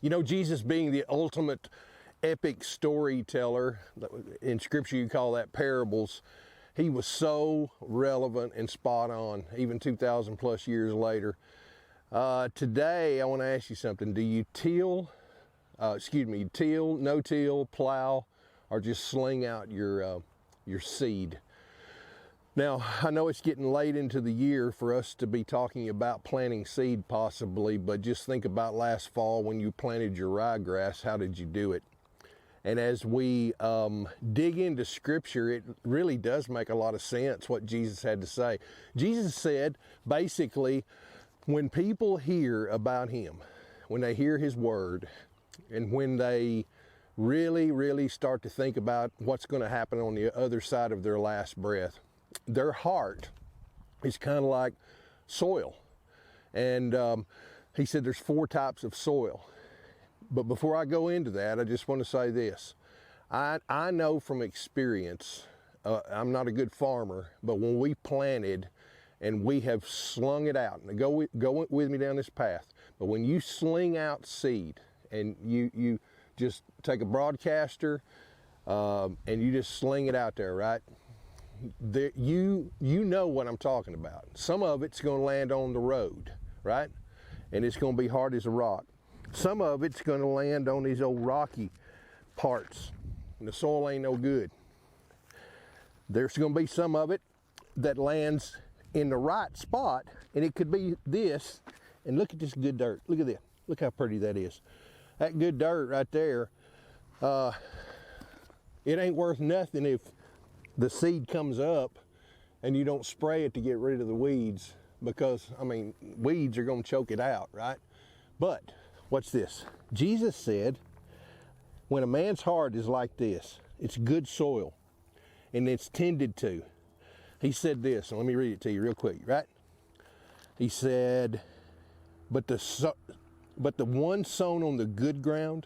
You know, Jesus being the ultimate epic storyteller, in Scripture you call that parables, he was so relevant and spot on, even 2,000 plus years later. Today, I want to ask you something. Do you till, no-till, plow, or just sling out your seed? Now, I know it's getting late into the year for us to be talking about planting seed possibly, but just think about last fall when you planted your ryegrass. How did you do it? And as we dig into Scripture, it really does make a lot of sense what Jesus had to say. Jesus said, basically, when people hear about Him, when they hear His Word, and when they really, really start to think about what's going to happen on the other side of their last breath, their heart is kind of like soil. And He said there's 4 types of soil. But before I go into that, I just want to say this. I know from experience, I'm not a good farmer, but when we planted and we have slung it out, and go with me down this path, but when you sling out seed and you just take a broadcaster and you just sling it out there, right? You know what I'm talking about. Some of it's going to land on the road, right? And it's going to be hard as a rock. Some of it's going to land on these old rocky parts, and the soil ain't no good. There's going to be some of it that lands in the right spot, and it could be this. And look at this good dirt. Look at this. Look how pretty that is. That good dirt right there, it ain't worth nothing if the seed comes up and you don't spray it to get rid of the weeds, because, I mean, weeds are going to choke it out, right? But watch this. Jesus said, when a man's heart is like this, it's good soil, and it's tended to. He said this, and let me read it to you real quick, right? He said, but the one sown on the good ground,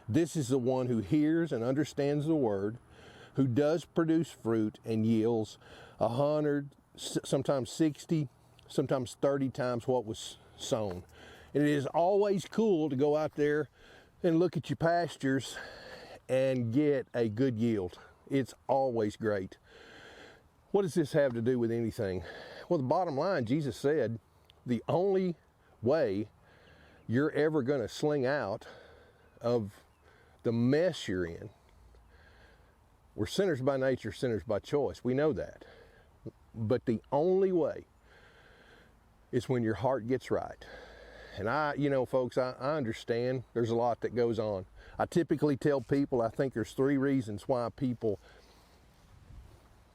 this is the one who hears and understands the word, who does produce fruit and yields 100, sometimes 60, sometimes 30 times what was sown. And it is always cool to go out there and look at your pastures and get a good yield. It's always great. What does this have to do with anything? Well, the bottom line, Jesus said, the only way you're ever going to sling out of the mess you're in, we're sinners by nature, sinners by choice. We know that. But the only way is when your heart gets right. And folks, I understand there's a lot that goes on. I typically tell people, I think there's 3 reasons why people,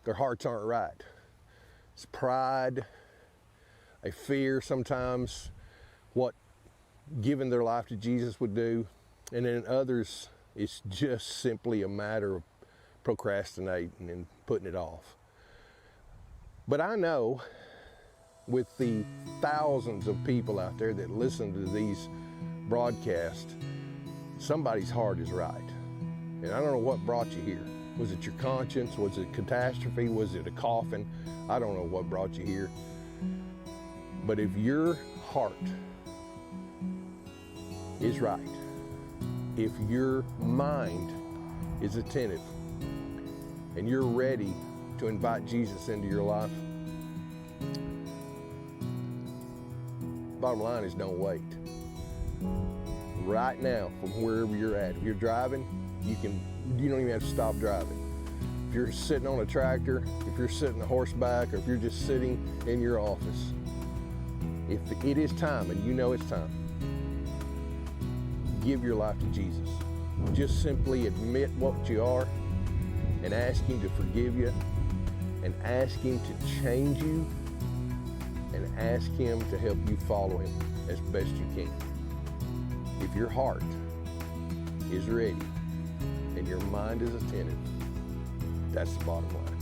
their hearts aren't right. It's pride, a fear sometimes what giving their life to Jesus would do. And then others, it's just simply a matter of procrastinating and putting it off. But I know with the thousands of people out there that listen to these broadcasts, somebody's heart is right. And I don't know what brought you here. Was it your conscience? Was it catastrophe? Was it a coffin? I don't know what brought you here. But if your heart is right, if your mind is attentive, and you're ready to invite Jesus into your life, bottom line is don't wait. Right now, from wherever you're at, if you're driving, you don't even have to stop driving. If you're sitting on a tractor, if you're sitting on horseback, or if you're just sitting in your office, if it is time and you know it's time, give your life to Jesus. Just simply admit what you are and ask Him to forgive you, and ask Him to change you, and ask Him to help you follow Him as best you can. If your heart is ready and your mind is attentive, that's the bottom line.